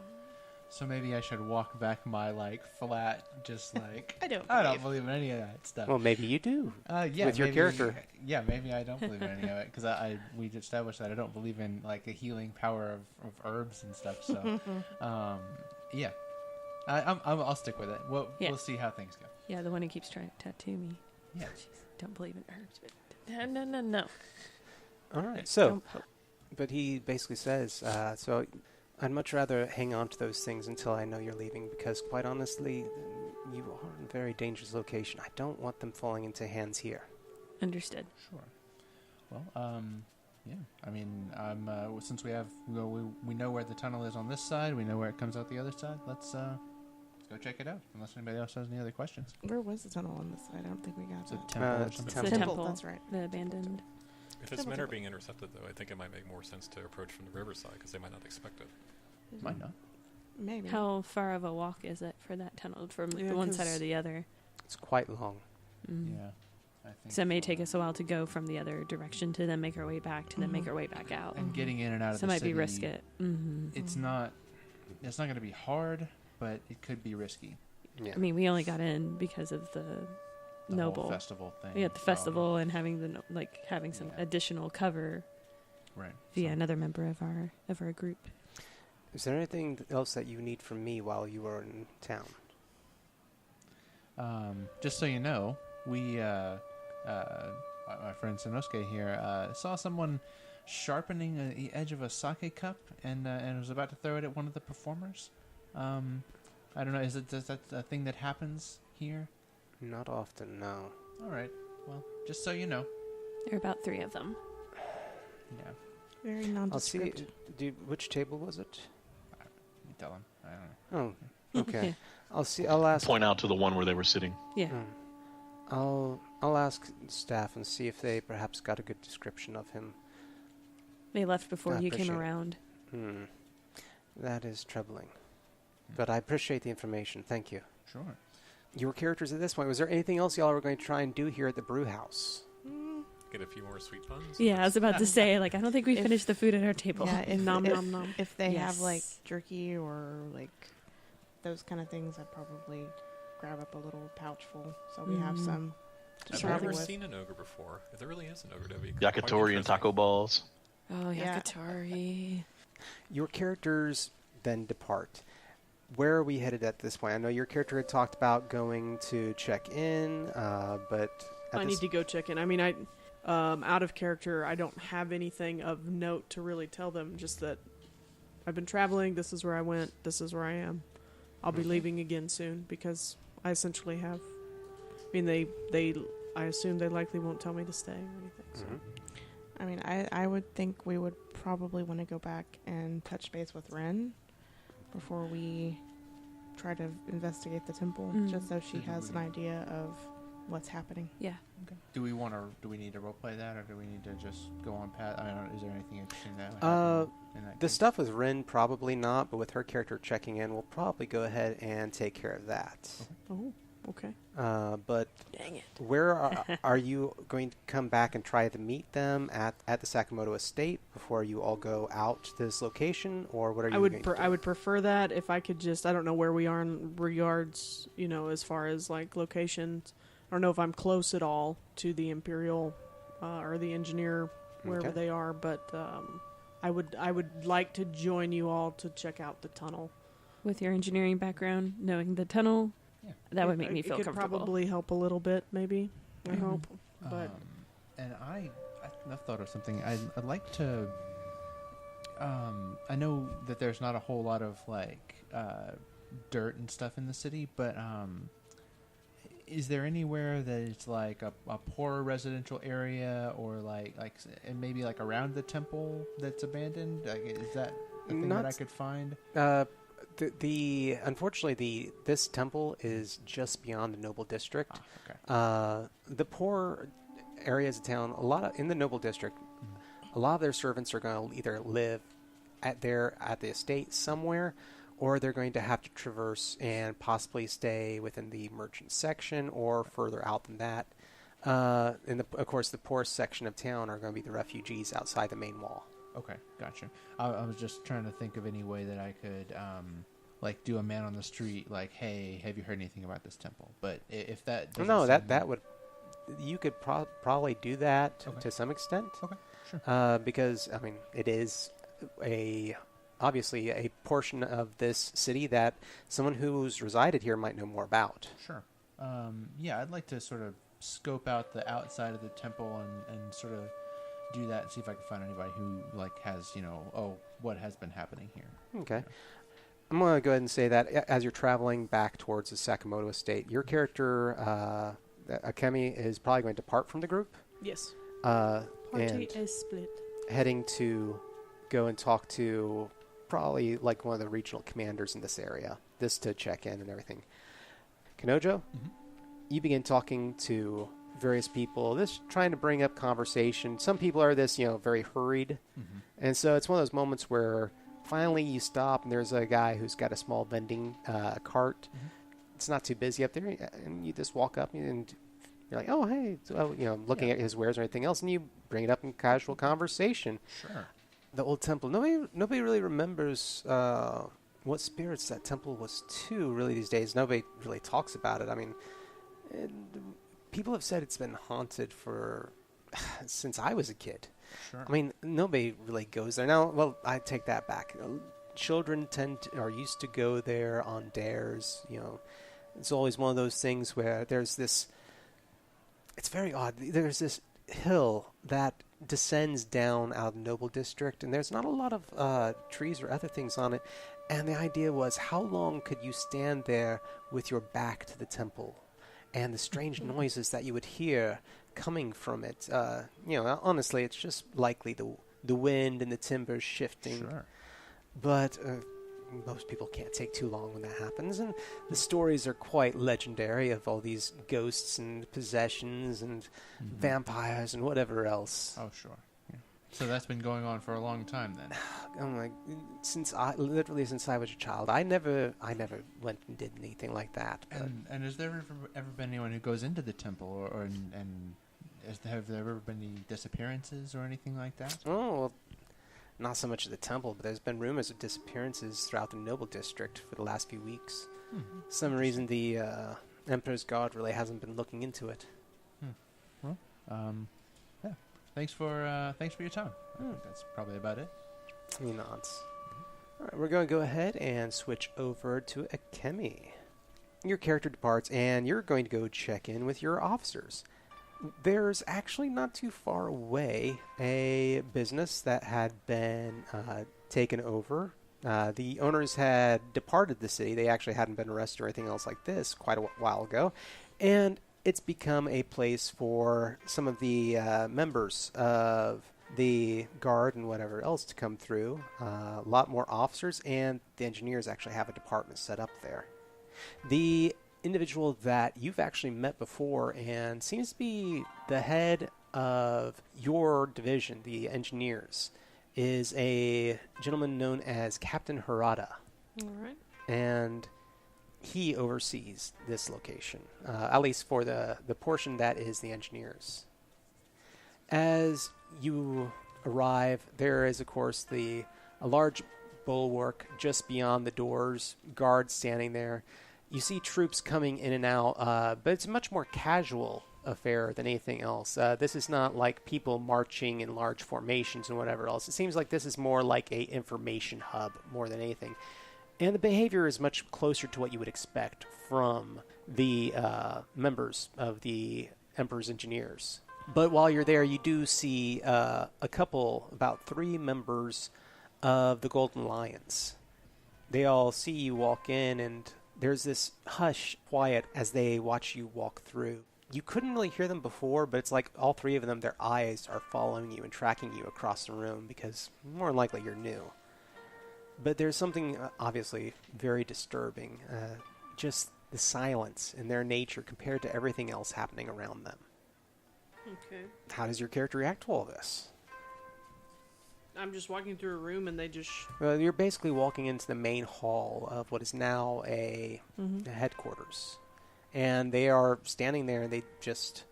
So maybe I should walk back my flat, just I don't believe in any of that stuff. Well, maybe you do. Yeah, with your character. Yeah, maybe I don't believe in any of it because we established that I don't believe in a healing power of herbs and stuff. So, yeah, I'll stick with it. We'll see how things go. Yeah, the one who keeps trying to tattoo me. Yeah, don't believe in herbs. But No. All right. So, but he basically says, so I'd much rather hang on to those things until I know you're leaving because, quite honestly, you are in a very dangerous location. I don't want them falling into hands here. Understood. Sure. Well, yeah. I mean, since we know where the tunnel is on this side, we know where it comes out the other side. Let's go check it out. Unless anybody else has any other questions. Where was the tunnel on this side? I don't think we got It's a that. temple or It's something. The temple. That's right. The abandoned. If it's men are being intercepted, though, I think it might make more sense to approach from the riverside because they might not expect it. Might not. Maybe. How far of a walk is it for that tunnel from Yeah, one side 'cause- or the other? It's quite long. Yeah. I think So it may take us a while to go from the other direction to then make our way back to then make our way back out. And getting in and out of So the it might city, be risk it. Mm-hmm. It's not going to be hard, but it could be risky. Yeah. I mean, we only got in because of the noble whole festival thing. Yeah, the festival and having having some additional cover Right. via another member of our group. Is there anything else that you need from me while you are in town? Just so you know, we, my friend Sannosuke here, saw someone sharpening the edge of a sake cup and was about to throw it at one of the performers. I don't know. Is that a thing that happens here? Not often, no. All right. Well, just so you know. There are about 3 of them. Yeah. Very I'll see. nondescript. Which table was it? You tell him. I don't know. Oh, okay. I'll see. I'll ask. Point out to the one where they were sitting. Yeah. I'll ask staff and see if they perhaps got a good description of him. They left before I you came appreciate it. around. That is troubling. But I appreciate the information. Thank you. Sure. Your characters at this point, was there anything else y'all were going to try and do here at the brew house? Get a few more sweet buns. Yeah, I was about to say, I don't think we If- finished the food at our table. Yeah, if, Nom, if, nom, nom. if they have Yes. jerky or those kind of things, I'd probably grab up a little pouch full so we have some to I've travel never with. seen an ogre before. If there really is an ogre, that'd be Yakitori quite and interesting. taco balls. Oh, Yeah. yakitori. Your characters then depart. Where are we headed at this point? I know your character had talked about going to check in, but I need to go check in. I mean, out of character, I don't have anything of note to really tell them. Just that I've been traveling. This is where I went. This is where I am. I'll be leaving again soon because I essentially have. I mean, I assume they likely won't tell me to stay or anything. So. I mean, I would think we would probably want to go back and touch base with Ren before we try to investigate the temple, just so she has an idea of what's happening. Yeah. Okay. Do we need to roleplay that, or do we need to just go on past? I don't know. Is there anything interesting that? in that The case? stuff with Rin, probably not, but with her character checking in, we'll probably go ahead and take care of that. Oh, okay. But Dang it. where are you going to come back and try to meet them at the Sakamoto estate before you all go out to this location, or what are you going to do? I would prefer that if I could just, I don't know where we are in regards, as far as like locations. I don't know if I'm close at all to the Imperial or the Engineer, wherever they are, but I would like to join you all to check out the tunnel. With your engineering background, knowing the tunnel, that would make me feel comfortable. It could comfortable. probably help a little bit, maybe. I hope. But And I've thought of something. I'd like to. I know that there's not a whole lot of dirt and stuff in the city, but is there anywhere that it's like a poor residential area, or and maybe like around the temple that's abandoned? Is that a thing that I could find? Unfortunately, this temple is just beyond the Noble District. Okay. The poor areas of town, in the Noble District, a lot of their servants are going to either live at the estate somewhere, or they're going to have to traverse and possibly stay within the merchant section or further out than that. And of course, the poorest section of town are going to be the refugees outside the main wall. Okay, gotcha. I was just trying to think of any way that I could, do a man on the street, like, hey, have you heard anything about this temple? But if that doesn't you could probably do that to some extent. Okay, sure. Because, I mean, it is obviously a portion of this city that someone who's resided here might know more about. Sure. I'd like to sort of scope out the outside of the temple and sort of do that and see if I can find anybody who has what has been happening here. Okay. I'm going to go ahead and say that as you're traveling back towards the Sakamoto estate, your character Akemi is probably going to depart from the group. yes. Party is split. Heading to go and talk to probably one of the regional commanders in this area, this to check in and everything. Kinnojo, you begin talking to various people, this trying to bring up conversation. Some people are very hurried, and so it's one of those moments where finally you stop and there's a guy who's got a small vending cart. It's not too busy up there, and you just walk up and you're like, oh, hey, looking at his wares or anything else, and you bring it up in casual conversation. Sure. The old temple, nobody really remembers what spirits that temple was to really these days. Nobody really talks about it. I mean, people have said it's been haunted since I was a kid. Sure. I mean, nobody really goes there now. Well, I take that back. Children are used to go there on dares. It's always one of those things where there's this. It's very odd. There's this hill that descends down out of the Noble District, and there's not a lot of trees or other things on it. And the idea was, how long could you stand there with your back to the temple? And the strange noises that you would hear coming from it. Honestly, it's just likely the wind and the timbers shifting. Sure. But most people can't take too long when that happens. And the stories are quite legendary of all these ghosts and possessions and vampires and whatever else. Oh, sure. Yeah. So that's been going on for a long time then. Since I was a child, I never went and did anything like that. And has there ever been anyone who goes into the temple, have there ever been any disappearances or anything like that? Oh, well, not so much of the temple, but there's been rumors of disappearances throughout the Noble District for the last few weeks. For some reason, the Emperor's Guard really hasn't been looking into it. Well, yeah. Thanks for your time. I think that's probably about it. He nods. All right, we're going to go ahead and switch over to Akemi. Your character departs, and you're going to go check in with your officers. There's actually not too far away a business that had been taken over. The owners had departed the city. They actually hadn't been arrested or anything else like this quite a while ago. And it's become a place for some of the members of the guard and whatever else to come through. A lot more officers, and the engineers actually have a department set up there. The individual that you've actually met before and seems to be the head of your division, the engineers, is a gentleman known as Captain Harada. All right. And he oversees this location, at least for the portion that is the engineers. As you arrive, there is, of course, a large bulwark just beyond the doors, guards standing there. You see troops coming in and out, but it's a much more casual affair than anything else. This is not like people marching in large formations and whatever else. It seems like this is more like a information hub more than anything. And the behavior is much closer to what you would expect from the members of the Emperor's Engineers. But while you're there, you do see a couple, about 3 members of the Golden Lions. They all see you walk in, and there's this hush, quiet, as they watch you walk through. You couldn't really hear them before, but it's like all 3 of them, their eyes are following you and tracking you across the room because more than likely you're new. But there's something obviously very disturbing, just the silence in their nature compared to everything else happening around them. Okay. How does your character react to all this? I'm just walking through a room and they just... Well, you're basically walking into the main hall of what is now a headquarters. And they are standing there and they just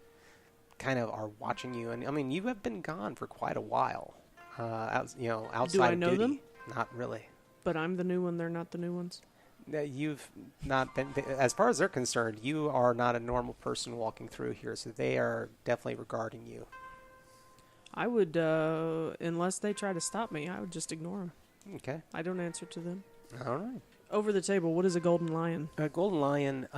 kind of are watching you. And I mean, you have been gone for quite a while. Outside Do I of know duty. them? Not really. But I'm the new one, they're not the new ones. You've not been, as far as they're concerned, you are not a normal person walking through here, so they are definitely regarding you. I would, unless they try to stop me, I would just ignore them. Okay. I don't answer to them. All right. Over the table, what is a Golden Lion? A Golden Lion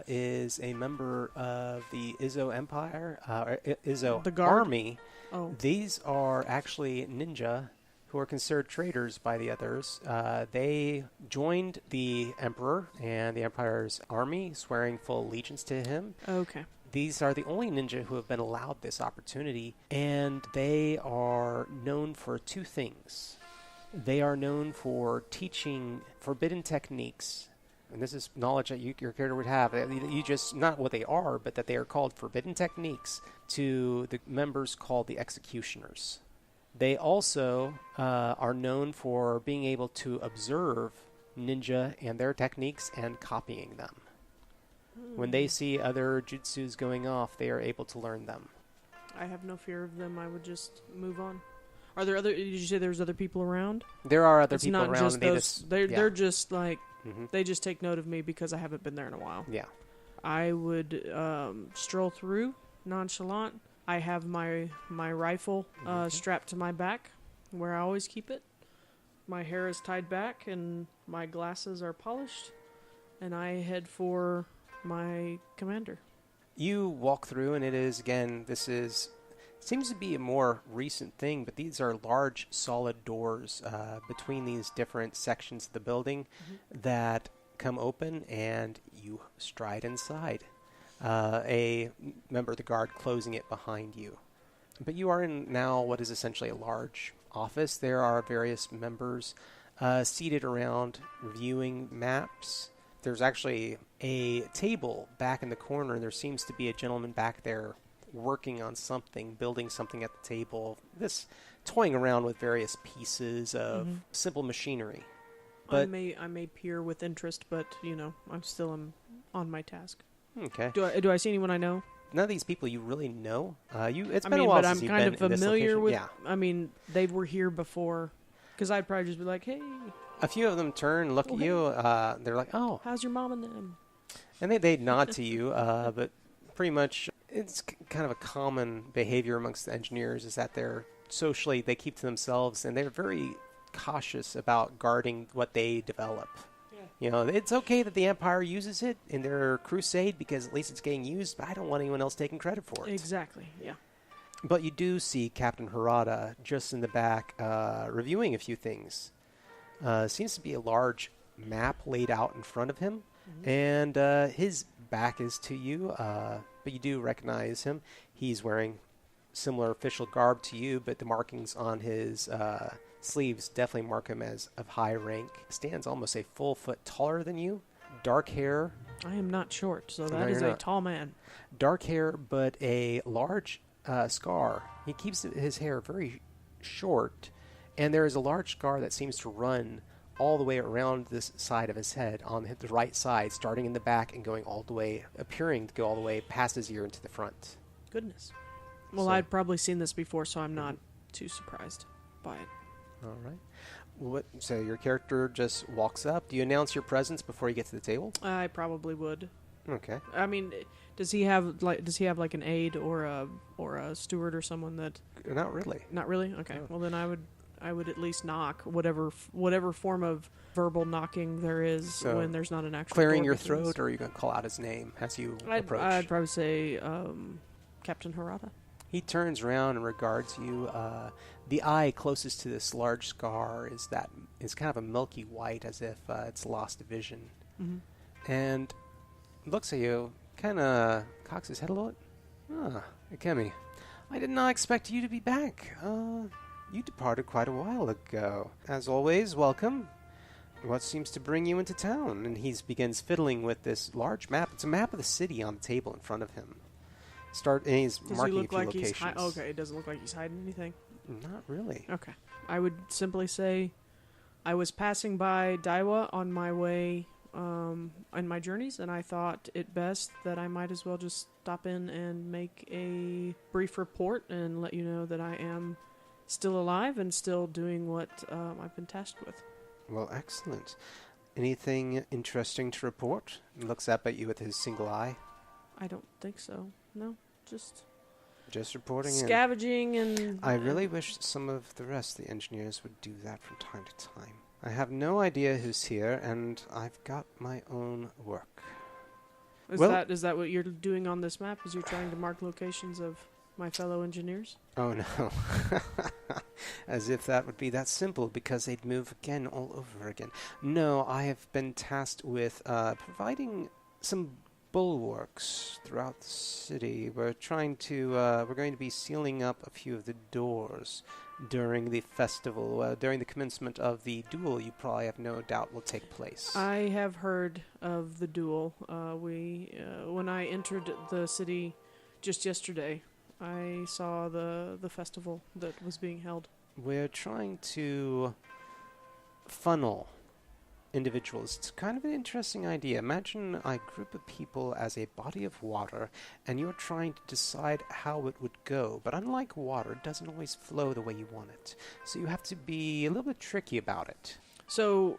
is a member of the Izou Empire, or Izou The Guard? Army. Oh. These are actually ninja who are considered traitors by the others. They joined the Emperor and the Empire's army, swearing full allegiance to him. Okay. These are the only ninja who have been allowed this opportunity, and they are known for 2 things. They are known for teaching forbidden techniques, and this is knowledge that your character would have. You just, not what they are, but that they are called forbidden techniques to the members called the Executioners. They also are known for being able to observe ninja and their techniques and copying them. When they see other jutsus going off, they are able to learn them. I have no fear of them. I would just move on. Are there other... Did you say there's other people around? There are other It's people not around. just And they those... just, They're just like... Mhm. They just take note of me because I haven't been there in a while. Yeah. I would stroll through, nonchalant. I have my rifle strapped to my back, where I always keep it. My hair is tied back, and my glasses are polished. And I head for my commander. You walk through, and it is, again, seems to be a more recent thing, but these are large, solid doors between these different sections of the building that come open, and you stride inside. A member of the guard closing it behind you. But you are in now what is essentially a large office. There are various members seated around reviewing maps. There's actually a table back in the corner, and there seems to be a gentleman back there working on something, building something at the table, toying around with various pieces of simple machinery. But I may peer with interest, but I'm still on my task. Okay. Do I see anyone I know? None of these people you really know. It's been a while but since I'm you've kind been of in this familiar location. with. Yeah. I mean, they were here before, because I'd probably just be like, "Hey, A few of them turn and look at you. They're like, "Oh." how's your mom and them?" And they nod to you, but pretty much it's kind of a common behavior amongst the engineers is that they keep to themselves, and they're very cautious about guarding what they develop. Yeah. It's okay that the Empire uses it in their crusade because at least it's getting used, but I don't want anyone else taking credit for it. Exactly, yeah. But you do see Captain Harada just in the back reviewing a few things. Seems to be a large map laid out in front of him, and his back is to you, but you do recognize him. He's wearing similar official garb to you, but the markings on his sleeves definitely mark him as of high rank. Stands almost a full foot taller than you. Dark hair. I am not short, so No, that is you're a not. tall man. Dark hair, but a large scar. He keeps his hair very short, And there is a large scar that seems to run all the way around this side of his head on the right side, starting in the back and going all the way, appearing to go all the way past his ear into the front. Goodness. Well, So- I'd probably seen this before, so I'm not too surprised by it. All right. So your character just walks up. Do you announce your presence before you get to the table? I probably would. Okay. I mean, does he have like an aide or a steward or someone that? Not really. Not really. Okay. No. Well, then I would at least knock whatever form of verbal knocking there is So, when there's not an actual Clearing door your between us. throat, or are you going to call out his name as you approach? I'd probably say Captain Arata. He turns around and regards you. The eye closest to this large scar is kind of a milky white, as if it's lost a vision, and looks at you, kind of cocks his head a little. Akemi, I did not expect you to be back. You departed quite a while ago. As always, welcome. What seems to bring you into town? And he begins fiddling with this large map. It's a map of the city on the table in front of him. And he's Does he marking look a few like locations. he's okay? It doesn't look like he's hiding anything. Not really. Okay. I would simply say I was passing by Daiwa on my way on my journeys, and I thought it best that I might as well just stop in and make a brief report and let you know that I am still alive and still doing what I've been tasked with. Well, excellent. Anything interesting to report? He looks up at you with his single eye. I don't think so. No, just Reporting in. scavenging and... I really wish some of the rest of the engineers would do that from time to time. I have no idea who's here, and I've got my own work. Is that what you're doing on this map? Is you're trying to mark locations of my fellow engineers? Oh, no. As if that would be that simple, because they'd move again all over again. No, I have been tasked with providing some bulwarks throughout the city. We're going to be sealing up a few of the doors during the festival, during the commencement of the duel you probably have no doubt will take place. I have heard of the duel. When I entered the city just yesterday, I saw the festival that was being held. We're trying to funnel individuals. It's kind of an interesting idea. Imagine a group of people as a body of water, and you're trying to decide how it would go. But unlike water, it doesn't always flow the way you want it. So you have to be a little bit tricky about it. So,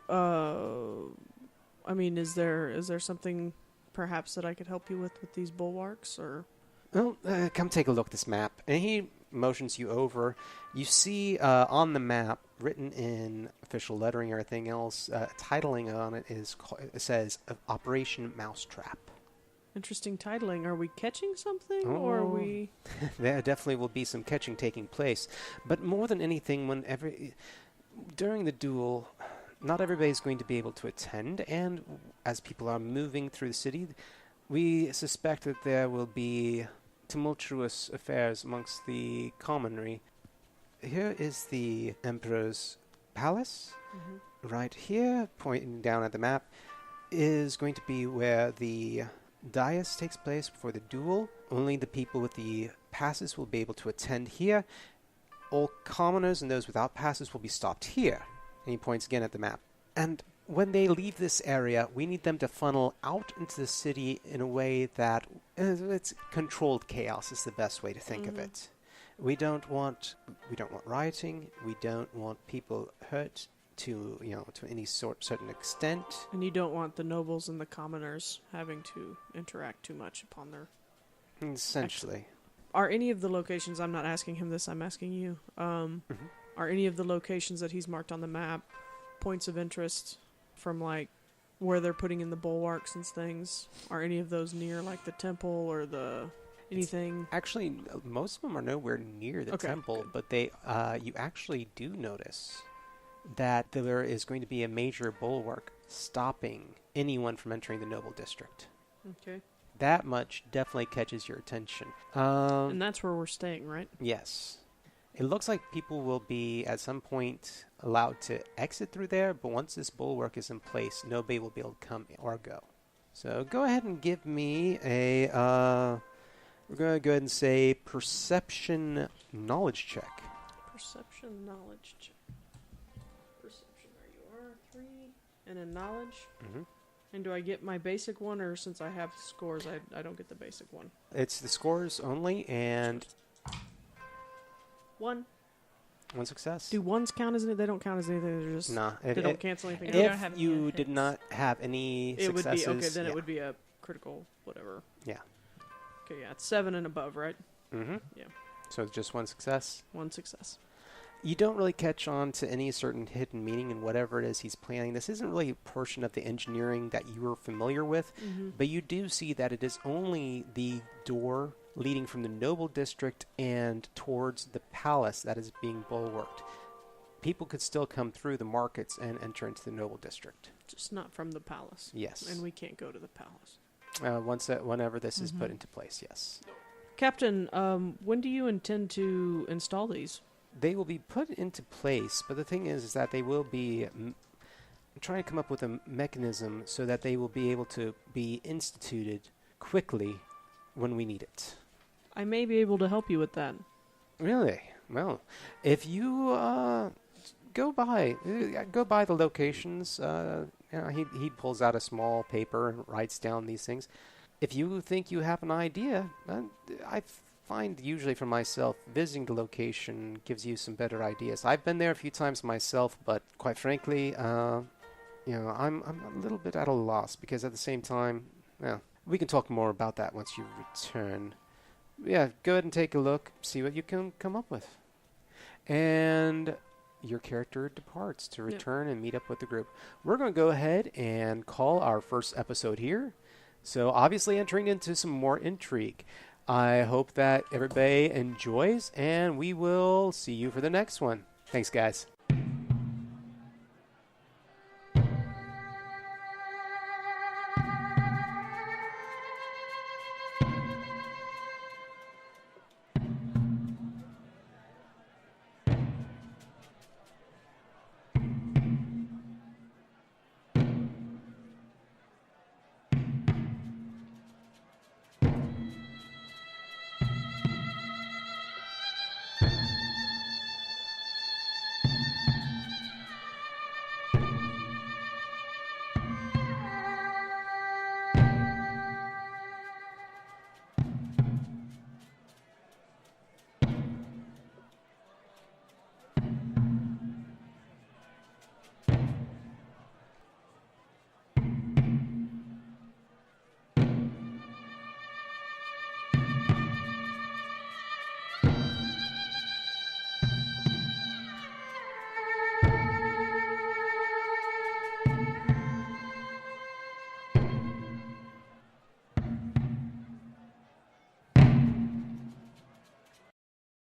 I mean, is there something perhaps that I could help you with these bulwarks, or? Well, come take a look at this map. And he motions you over. You see on the map, written in official lettering or anything else, titling on it it says Operation Mousetrap. Interesting titling. Are we catching something, or are we? There definitely will be some catching taking place. But more than anything, during the duel, not everybody's going to be able to attend. And as people are moving through the city, we suspect that there will be tumultuous affairs amongst the commonry. Here is the Emperor's palace. Mm-hmm. Right here, pointing down at the map, is going to be where the dais takes place for the duel. Only the people with the passes will be able to attend here. All commoners and those without passes will be stopped here. And he points again at the map. And when they leave this area, we need them to funnel out into the city in a way that it's controlled chaos is the best way to think of it. We don't want rioting. We don't want people hurt to any certain extent. And you don't want the nobles and the commoners having to interact too much upon their... Essentially. Are any of the locations, I'm not asking him this, I'm asking you, are any of the locations that he's marked on the map points of interest from, like, where they're putting in the bulwarks and things? Are any of those near, like, the temple or anything? Actually, most of them are nowhere near the temple, good. But you actually do notice that there is going to be a major bulwark stopping anyone from entering the noble district. Okay. That much definitely catches your attention. And that's where we're staying, right? Yes. It looks like people will be, at some point, allowed to exit through there, but once this bulwark is in place, nobody will be able to come or go. So go ahead and give me a... we're going to go ahead and say perception knowledge check. Perception knowledge check. 3 and a knowledge. Mm-hmm. And do I get my basic one, or since I have scores, I don't get the basic one? It's the scores only, and 1. one success. Do ones count as anything? They don't count as anything. They're just Nah, they don't cancel anything. If out? don't you have did any not have any It would successes, be okay. Then yeah. it would be a critical whatever. Yeah. Okay, yeah, it's 7 and above, right? Mm-hmm. Yeah. So it's just one success. 1 success. You don't really catch on to any certain hidden meaning in whatever it is he's planning. This isn't really a portion of the engineering that you are familiar with, but you do see that it is only the door leading from the noble district and towards the palace that is being bulwarked. People could still come through the markets and enter into the noble district. Just not from the palace. Yes. And we can't go to the palace. Whenever this is put into place, yes. Captain, when do you intend to install these? They will be put into place, but the thing is that they will be trying to come up with a mechanism so that they will be able to be instituted quickly when we need it. I may be able to help you with that. Really? Well, if you go by the locations, he pulls out a small paper and writes down these things. If you think you have an idea, I find usually for myself, visiting the location gives you some better ideas. I've been there a few times myself, but quite frankly, I'm a little bit at a loss because at the same time, we can talk more about that once you return. Yeah, go ahead and take a look, see what you can come up with. And your character departs to return and meet up with the group. We're going to go ahead and call our first episode here. So obviously entering into some more intrigue. I hope that everybody enjoys, and we will see you for the next one. Thanks, guys.